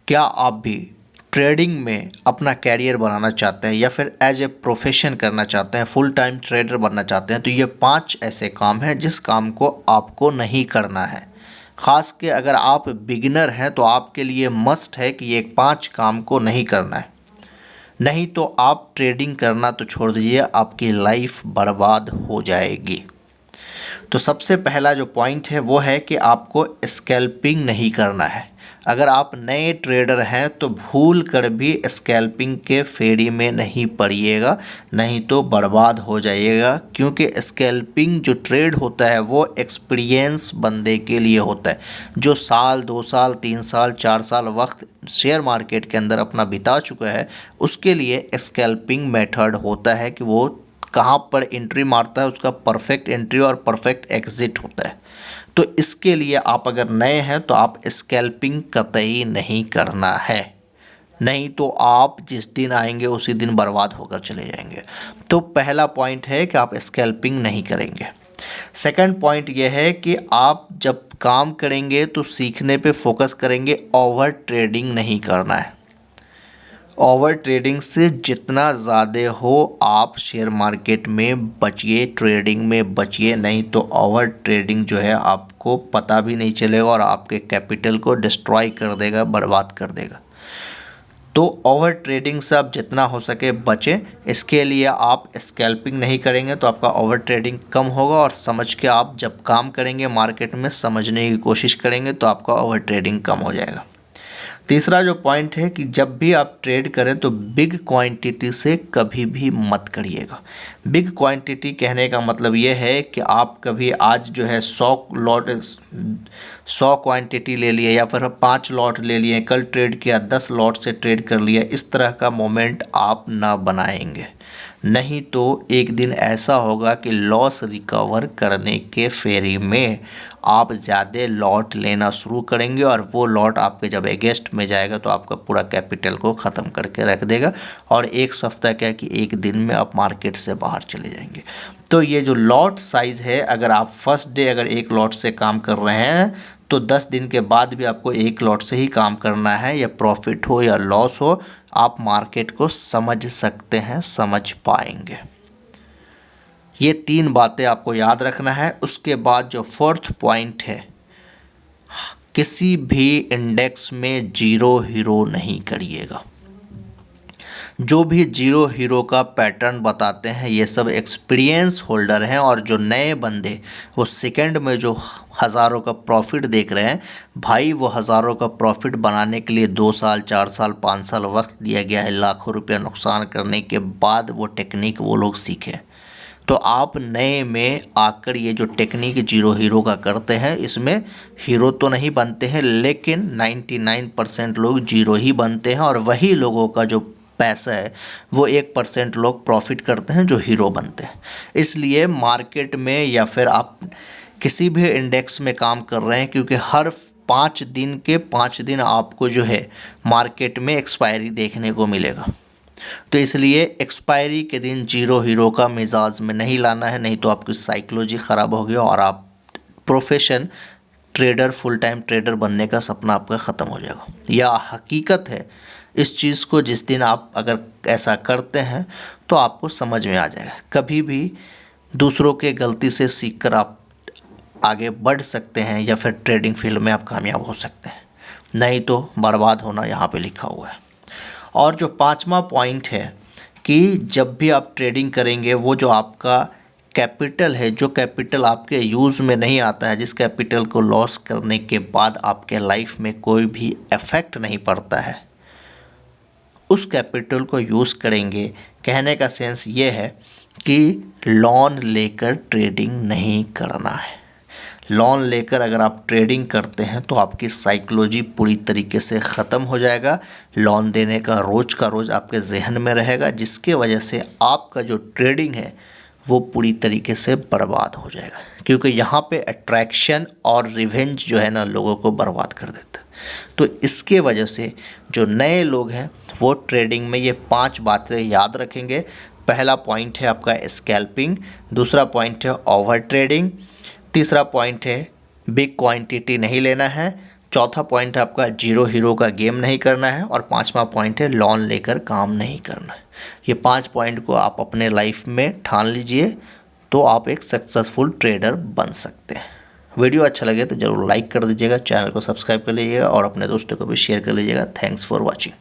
क्या आप भी ट्रेडिंग में अपना कैरियर बनाना चाहते हैं या फिर एज ए प्रोफेशन करना चाहते हैं, फुल टाइम ट्रेडर बनना चाहते हैं? तो ये 5 ऐसे काम हैं जिस काम को आपको नहीं करना है। ख़ास के अगर आप बिगिनर हैं तो आपके लिए मस्ट है कि ये 5 काम को नहीं करना है। नहीं तो आप ट्रेडिंग करना तो छोड़ दीजिए, आपकी लाइफ बर्बाद हो जाएगी। तो सबसे पहला जो पॉइंट है वो है कि आपको स्कैल्पिंग नहीं करना है। अगर आप नए ट्रेडर हैं तो भूल कर भी स्कैल्पिंग के फेरी में नहीं पड़िएगा, नहीं तो बर्बाद हो जाइएगा। क्योंकि स्कैल्पिंग जो ट्रेड होता है वो एक्सपीरियंस बंदे के लिए होता है, जो साल 2 साल 3 साल 4 साल वक्त शेयर मार्केट के अंदर अपना बिता चुका है, उसके लिए स्कैल्पिंग मेथड होता है कि वो कहाँ पर एंट्री मारता है, उसका परफेक्ट एंट्री और परफेक्ट एग्जिट होता है। तो इसके लिए आप अगर नए हैं तो आप स्कैल्पिंग कतई नहीं करना है, नहीं तो आप जिस दिन आएंगे उसी दिन बर्बाद होकर चले जाएंगे। तो पहला पॉइंट है कि आप स्कैल्पिंग नहीं करेंगे। सेकंड पॉइंट यह है कि आप जब काम करेंगे तो सीखने पे फोकस करेंगे, ओवर ट्रेडिंग नहीं करना है। ओवर ट्रेडिंग से जितना ज़्यादा हो आप शेयर मार्केट में बचिए, ट्रेडिंग में बचिए, नहीं तो ओवर ट्रेडिंग जो है आपको पता भी नहीं चलेगा और आपके कैपिटल को डिस्ट्रॉय कर देगा, बर्बाद कर देगा। तो ओवर ट्रेडिंग से आप जितना हो सके बचें। इसके लिए आप स्कैल्पिंग नहीं करेंगे तो आपका ओवर ट्रेडिंग कम होगा, और समझ के आप जब काम करेंगे मार्केट में समझने की कोशिश करेंगे तो आपका ओवर ट्रेडिंग कम हो जाएगा। तीसरा जो पॉइंट है कि जब भी आप ट्रेड करें तो बिग क्वांटिटी से कभी भी मत करिएगा। बिग क्वांटिटी कहने का मतलब ये है कि आप कभी आज जो है 100 क्वांटिटी ले लिए या फिर 5 लॉट ले लिए, कल ट्रेड किया 10 लॉट से ट्रेड कर लिया, इस तरह का मोमेंट आप ना बनाएंगे। नहीं तो एक दिन ऐसा होगा कि लॉस रिकवर करने के फेरी में आप ज़्यादा लॉट लेना शुरू करेंगे और वो लॉट आपके जब अगेंस्ट में जाएगा तो आपका पूरा कैपिटल को ख़त्म करके रख देगा, और एक सप्ताह क्या कि एक दिन में आप मार्केट से बाहर चले जाएंगे। तो ये जो लॉट साइज़ है, अगर आप फर्स्ट डे अगर एक लॉट से काम कर रहे हैं तो 10 दिन के बाद भी आपको एक लॉट से ही काम करना है, या प्रॉफिट हो या लॉस हो, आप मार्केट को समझ सकते हैं, समझ पाएंगे। ये 3 बातें आपको याद रखना है। उसके बाद जो फोर्थ पॉइंट है, किसी भी इंडेक्स में जीरो हीरो नहीं करिएगा। जो भी जीरो हीरो का पैटर्न बताते हैं ये सब एक्सपीरियंस होल्डर हैं, और जो नए बंदे वो सेकंड में जो हज़ारों का प्रॉफिट देख रहे हैं, भाई वो हज़ारों का प्रॉफिट बनाने के लिए 2 साल 4 साल 5 साल वक्त दिया गया है। लाखों रुपया नुकसान करने के बाद वो टेक्निक वो लोग सीखे। तो आप नए में आकर ये जो टेक्निक जीरो हीरो का करते हैं, इसमें हीरो तो नहीं बनते हैं, लेकिन 99% लोग जीरो ही बनते हैं, और वही लोगों का जो पैसा है वो 1% लोग प्रॉफिट करते हैं जो हीरो बनते हैं। इसलिए मार्केट में या फिर आप किसी भी इंडेक्स में काम कर रहे हैं, क्योंकि हर 5 दिन के 5 दिन आपको जो है मार्केट में एक्सपायरी देखने को मिलेगा। तो इसलिए एक्सपायरी के दिन जीरो हीरो का मिजाज में नहीं लाना है, नहीं तो आपकी साइकोलॉजी ख़राब होगी और आप profession trader, full time trader बनने का सपना आपका ख़त्म हो जाएगा। यह हकीकत है। इस चीज़ को जिस दिन आप अगर ऐसा करते हैं तो आपको समझ में आ जाएगा। कभी भी दूसरों के गलती से सीखकर आप आगे बढ़ सकते हैं या फिर ट्रेडिंग फील्ड में आप कामयाब हो सकते हैं, नहीं तो बर्बाद होना यहाँ पे लिखा हुआ है। और जो 5वां पॉइंट है कि जब भी आप ट्रेडिंग करेंगे वो जो आपका कैपिटल है, जो कैपिटल आपके यूज़ में नहीं आता है, जिस कैपिटल को लॉस करने के बाद आपके लाइफ में कोई भी इफ़ेक्ट नहीं पड़ता है, उस कैपिटल को यूज़ करेंगे। कहने का सेंस ये है कि लोन लेकर ट्रेडिंग नहीं करना है। लोन लेकर अगर आप ट्रेडिंग करते हैं तो आपकी साइकोलॉजी पूरी तरीके से ख़त्म हो जाएगा। लोन देने का रोज़ आपके जहन में रहेगा, जिसके वजह से आपका जो ट्रेडिंग है वो पूरी तरीके से बर्बाद हो जाएगा। क्योंकि यहाँ पे अट्रैक्शन और रिवेंज जो है ना लोगों को बर्बाद कर देता है। तो इसके वजह से जो नए लोग हैं वो ट्रेडिंग में ये 5 बातें याद रखेंगे। पहला पॉइंट है आपका स्कैल्पिंग, दूसरा पॉइंट है ओवर ट्रेडिंग, तीसरा पॉइंट है बिग क्वांटिटी नहीं लेना है, चौथा पॉइंट है आपका जीरो हीरो का गेम नहीं करना है, और पांचवा पॉइंट है लोन लेकर काम नहीं करना है। ये 5 पॉइंट को आप अपने लाइफ में ठान लीजिए तो आप एक सक्सेसफुल ट्रेडर बन सकते हैं। वीडियो अच्छा लगे तो ज़रूर लाइक कर दीजिएगा, चैनल को सब्सक्राइब कर लीजिएगा और अपने दोस्तों को भी शेयर कर लीजिएगा। Thanks for watching.